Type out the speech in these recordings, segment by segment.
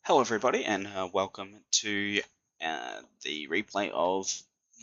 Hello, everybody, and welcome to the replay of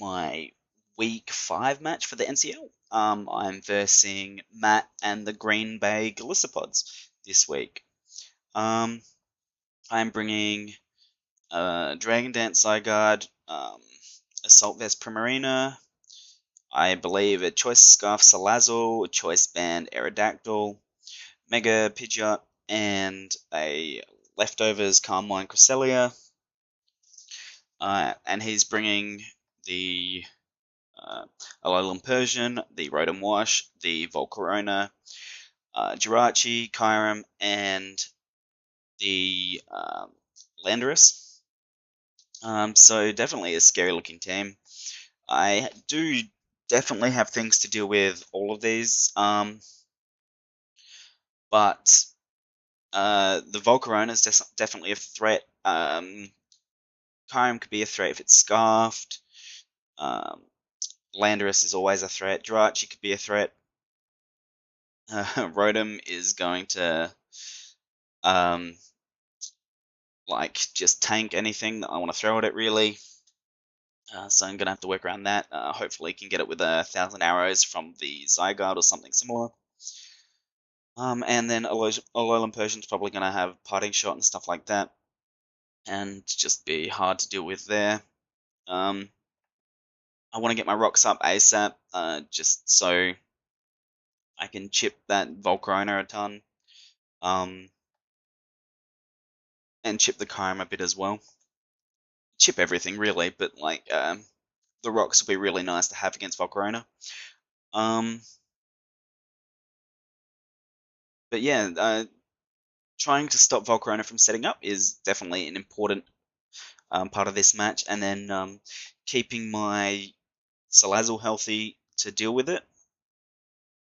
my Week 5 match for the NCL. I'm versing Matt and the Green Bay Golisopods this week. I'm bringing Dragon Dance Zygarde, Assault Vest Primarina, I believe a Choice Scarf Salazzle, a Choice Band Aerodactyl, Mega Pidgeot, and a Leftovers Carmine Cresselia. And he's bringing the Alolan Persian, the Rotom Wash, the Volcarona, Jirachi, Kyurem, and the Landorus. So definitely a scary looking team. I do definitely have things to deal with all of these, but the Volcarona is definitely a threat. Kyurem could be a threat if it's Scarfed. Landorus is always a threat. Jirachi could be a threat. Rotom is going to just tank anything that I want to throw at it, really. So I'm gonna have to work around that. Hopefully, can get it with 1,000 arrows from the Zygarde or something similar. And then Alolan Persian's probably gonna have Parting Shot and stuff like that, and just be hard to deal with there. I want to get my rocks up ASAP, just so I can chip that Volcarona a ton. And chip the Kyurem a bit as well. Chip everything really, but the rocks will be really nice to have against Volcarona. But yeah, trying to stop Volcarona from setting up is definitely an important part of this match, and then keeping my Salazzle healthy to deal with it.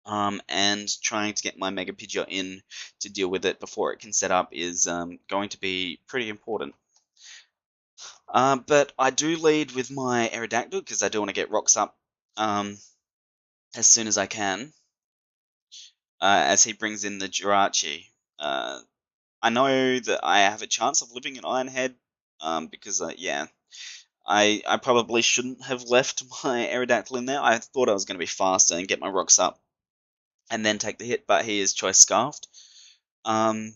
And trying to get my Mega Pidgeot in to deal with it before it can set up is going to be pretty important. But I do lead with my Aerodactyl because I do want to get rocks up as soon as I can, as he brings in the Jirachi. I know that I have a chance of living in Iron Head, because, yeah, I probably shouldn't have left my Aerodactyl in there. I thought I was going to be faster and get my rocks up and then take the hit, but he is Choice Scarfed. And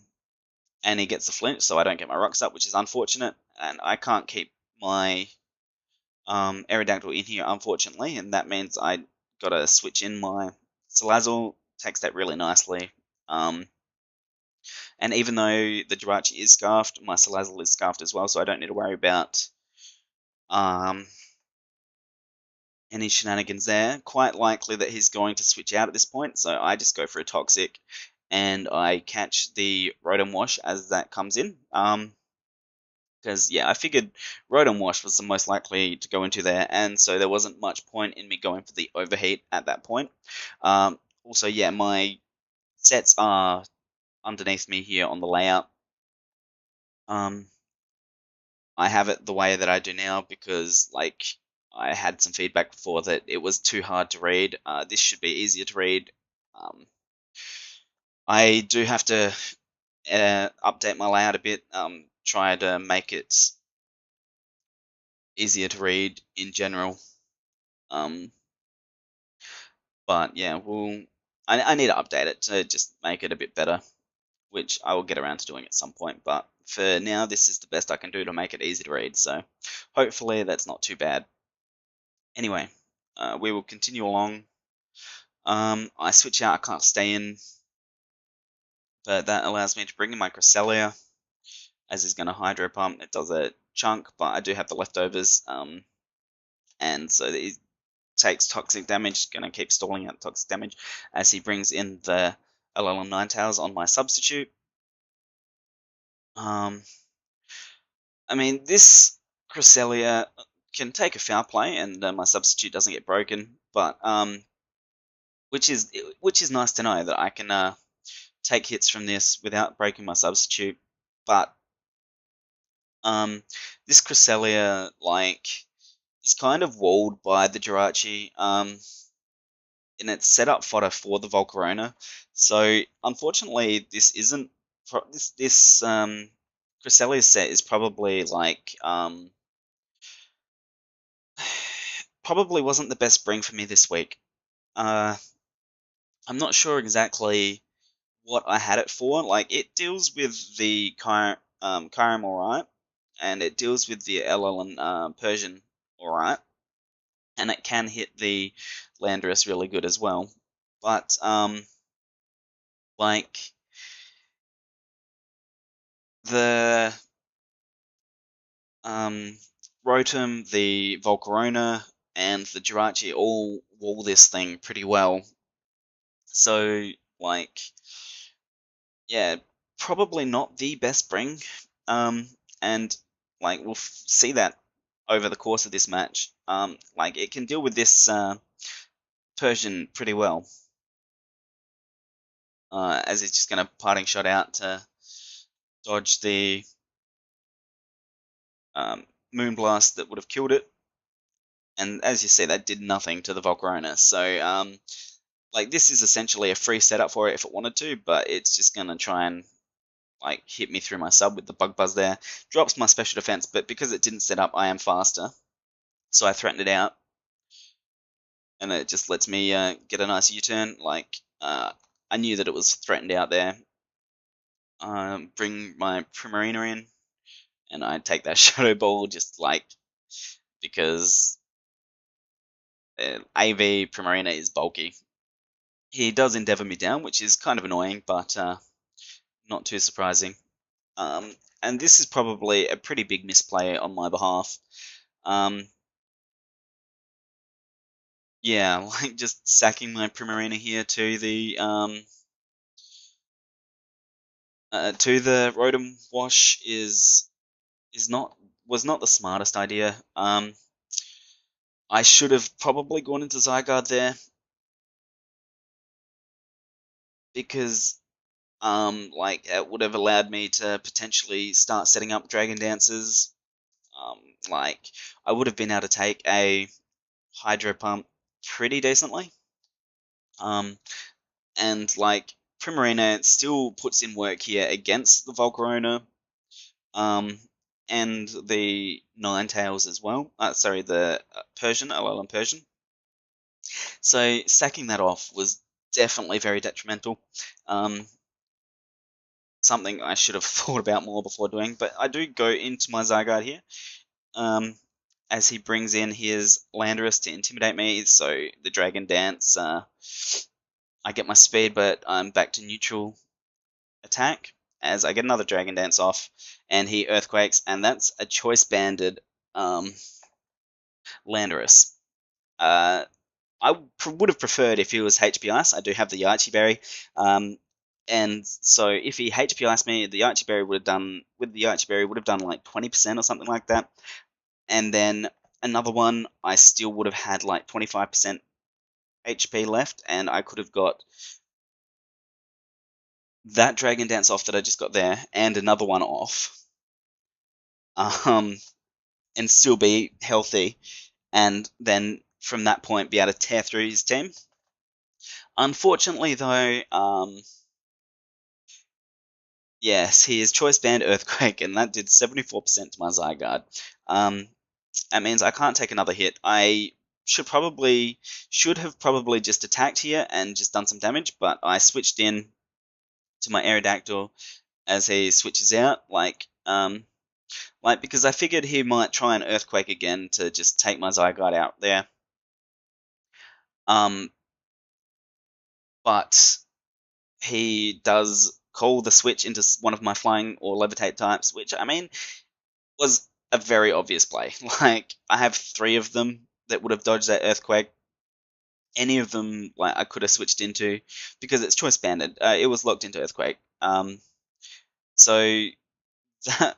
he gets the flinch, so I don't get my rocks up, which is unfortunate, and I can't keep my Aerodactyl in here, unfortunately, and that means I gotta switch in my Salazzle. Takes that really nicely. And even though the Jirachi is scarfed, my Salazzle is scarfed as well, so I don't need to worry about any shenanigans there. Quite likely that he's going to switch out at this point, so I just go for a Toxic, and I catch the Rotom Wash as that comes in. Because, yeah, I figured Rotom Wash was the most likely to go into there, and so there wasn't much point in me going for the Overheat at that point. Also, yeah, my sets are underneath me here on the layout. I have it the way that I do now because, I had some feedback before that it was too hard to read. This should be easier to read. I do have to update my layout a bit, try to make it easier to read in general. But yeah, I need to update it to just make it a bit better, which I will get around to doing at some point. But for now, this is the best I can do to make it easy to read. So hopefully that's not too bad. Anyway, we will continue along. I switch out, I can't stay in, but that allows me to bring in my Cresselia, as he's going to Hydro Pump. It does a chunk, but I do have the leftovers, and so he takes toxic damage, going to keep stalling out toxic damage, as he brings in the Alolan Ninetales on my substitute. I mean, this Cresselia can take a foul play, and my substitute doesn't get broken, but which is nice to know that I can take hits from this without breaking my substitute. But this Cresselia is kind of walled by the Jirachi, and it's set up fodder for the Volcarona. So unfortunately, this isn't this Cresselia set is probably like probably wasn't the best bring for me this week. I'm not sure exactly what I had it for. Like, it deals with the Kyurem alright, and it deals with the LL and Persian alright, and it can hit the Landorus really good as well. But, like, the Rotom, the Volcarona, and the Jirachi all wall this thing pretty well. So, like, yeah, probably not the best bring. And like we'll see that over the course of this match. Like it can deal with this Persian pretty well, as it's just going to parting shot out to dodge the Moonblast that would have killed it. And as you see, that did nothing to the Volcarona. So, like this is essentially a free setup for it if it wanted to, but it's just going to try and like hit me through my sub with the Bug Buzz there. Drops my special defense, but because it didn't set up, I am faster. So I threatened it out, and it just lets me get a nice U-turn. Like, I knew that it was threatened out there. Bring my Primarina in, and I take that Shadow Ball just like because AV Primarina is bulky. He does Endeavor me down, which is kind of annoying, but not too surprising. And this is probably a pretty big misplay on my behalf. Yeah, like just sacking my Primarina here to the Rotom Wash was not the smartest idea. I should have probably gone into Zygarde there because like it would have allowed me to potentially start setting up Dragon Dances. Like I would have been able to take a Hydro Pump pretty decently. And like Primarina still puts in work here against the Volcarona, and the Ninetales as well. Sorry, the Persian, LL and Persian. So sacking that off was definitely very detrimental. Something I should have thought about more before doing, but I do go into my Zygarde here. As he brings in his Landorus to intimidate me, so the Dragon Dance, I get my speed, but I'm back to neutral attack as I get another Dragon Dance off, and he Earthquakes, and that's a Choice Banded Landorus. I would have preferred if he was HP Ice. I do have the Yachi Berry, and so if he HP Ice me, the Yachi Berry would have done like 20% or something like that, and then another one I still would have had like 25% HP left, and I could have got that Dragon Dance off that I just got there, and another one off, and still be healthy, and then from that point be able to tear through his team. Unfortunately, though, yes, he is Choice Band Earthquake, and that did 74% to my Zygarde. That means I can't take another hit. I should have probably just attacked here and just done some damage, but I switched in to my Aerodactyl as he switches out, like because I figured he might try an Earthquake again to just take my Zygarde out there. But he does call the switch into one of my Flying or Levitate types, which, I mean, was a very obvious play. Like, I have 3 of them that would have dodged that Earthquake. Any of them, like, I could have switched into, because it's Choice Banded. It was locked into Earthquake. So that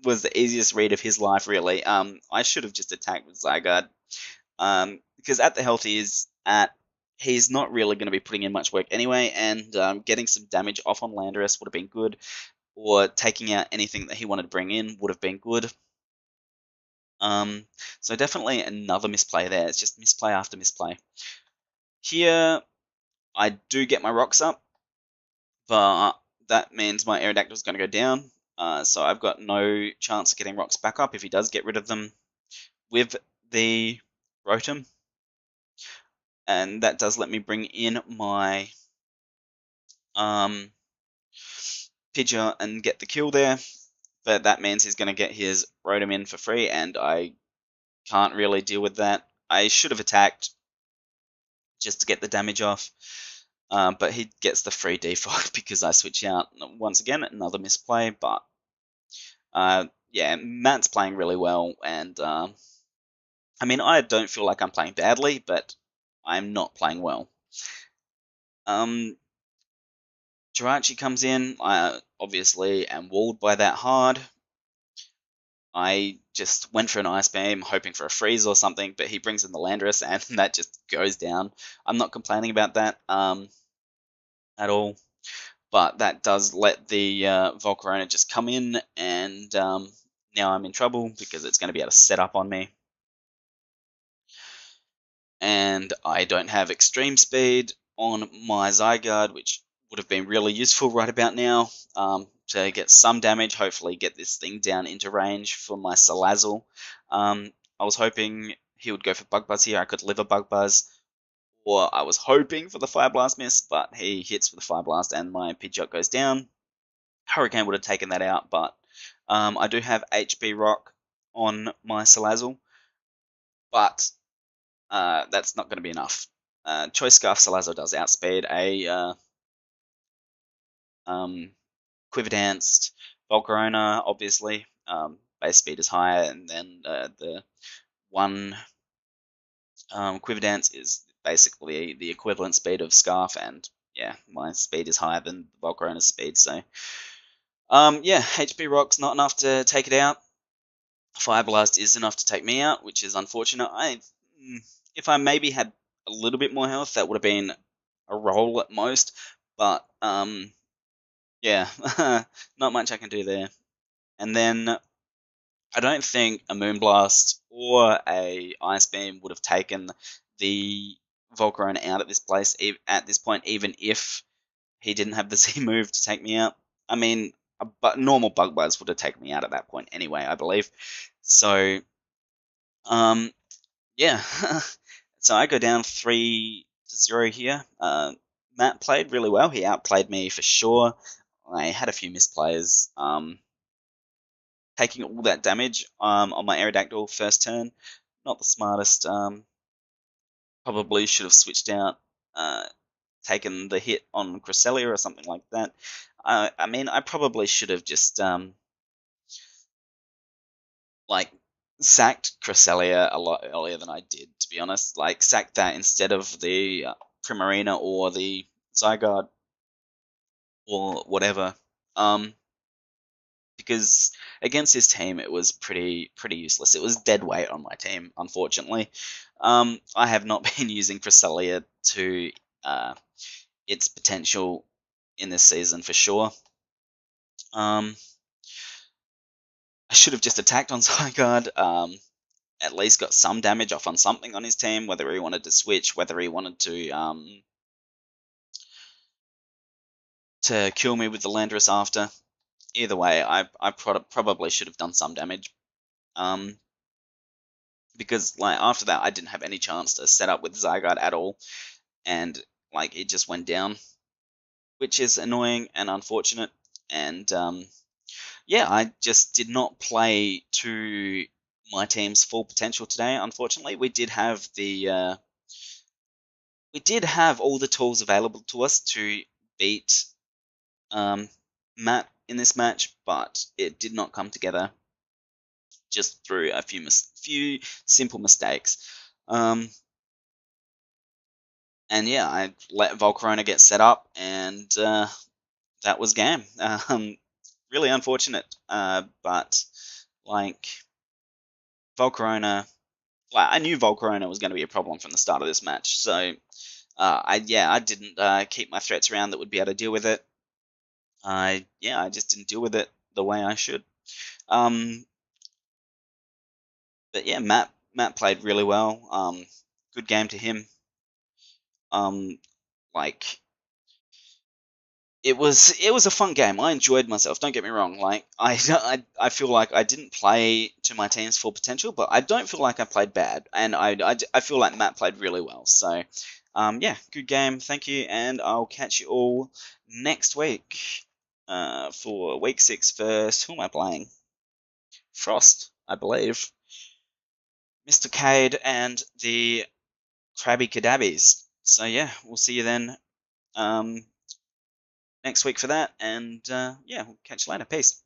was the easiest read of his life, really. I should have just attacked with Zygarde. Because at the health he's not really going to be putting in much work anyway, and getting some damage off on Landorus would have been good, or taking out anything that he wanted to bring in would have been good. So definitely another misplay there. It's just misplay after misplay. Here, I do get my rocks up, but that means my Aerodactyl is going to go down, So I've got no chance of getting rocks back up if he does get rid of them with the Rotom. And that does let me bring in my Pidgeot and get the kill there. But that means he's going to get his Rotom in for free, and I can't really deal with that. I should have attacked just to get the damage off, but he gets the free defog because I switch out once again. Another misplay, but yeah, Matt's playing really well, and I mean, I don't feel like I'm playing badly, but I'm not playing well. Jirachi comes in. I obviously am walled by that hard. I just went for an Ice Beam, hoping for a freeze or something, but he brings in the Landorus, and that just goes down. I'm not complaining about that at all, but that does let the Volcarona just come in, and now I'm in trouble because it's going to be able to set up on me. And I don't have extreme speed on my Zygarde, which would have been really useful right about now to get some damage, hopefully get this thing down into range for my Salazzle. I was hoping he would go for Bug Buzz here. I could live a Bug Buzz, or I was hoping for the Fire Blast miss, but he hits with the Fire Blast and my Pidgeot goes down. Hurricane would have taken that out, but I do have HP Rock on my Salazzle, but that's not going to be enough. Choice Scarf Salazzle does outspeed a Quiver Danced Volcarona, obviously. Base speed is higher, and then the one Quiver Dance is basically the equivalent speed of Scarf, and yeah, my speed is higher than Volcarona's speed, so yeah, HP Rock's not enough to take it out. Fire Blast is enough to take me out, which is unfortunate. If I maybe had a little bit more health, that would have been a roll at most, but yeah, not much I can do there. And then I don't think a Moonblast or a Ice Beam would have taken the Volcarona out at this place at this point, even if he didn't have the Z move to take me out. I mean, a normal Bug Buzz would have taken me out at that point anyway, I believe. So, yeah. So I go down 3-0 here. Matt played really well. He outplayed me for sure. I had a few misplays. Taking all that damage on my Aerodactyl first turn, not the smartest. Probably should have switched out, taken the hit on Cresselia or something like that. I mean, I probably should have just like sacked Cresselia a lot earlier than I did, to be honest. Like sacked that instead of the Primarina or the Zygarde or whatever. Because against his team it was pretty useless. It was dead weight on my team, unfortunately. I have not been using Cresselia to its potential in this season for sure. I should have just attacked on Zygarde. At least got some damage off on something on his team, whether he wanted to switch, whether he wanted to kill me with the Landorus after. Either way, I probably should have done some damage. Because like after that, I didn't have any chance to set up with Zygarde at all, and like it just went down, which is annoying and unfortunate. And yeah, I just did not play to my team's full potential today. Unfortunately, we did have all the tools available to us to beat Matt in this match, but it did not come together just through a few simple mistakes. And yeah, I let Volcarona get set up, and that was game. Really unfortunate, but like Volcarona, like I knew Volcarona was going to be a problem from the start of this match, so I didn't keep my threats around that would be able to deal with it. I just didn't deal with it the way I should. But yeah, Matt played really well. Good game to him. Like it was a fun game. I enjoyed myself. Don't get me wrong. Like I feel like I didn't play to my team's full potential, but I don't feel like I played bad, and I feel like Matt played really well. So, yeah, good game. Thank you, and I'll catch you all next week for week 6 versus who am I playing? Frost, I believe. Mr. Cade and the Krabby Kadabbies. So yeah, we'll see you then. Um, next week for that. And yeah, we'll catch you later. Peace.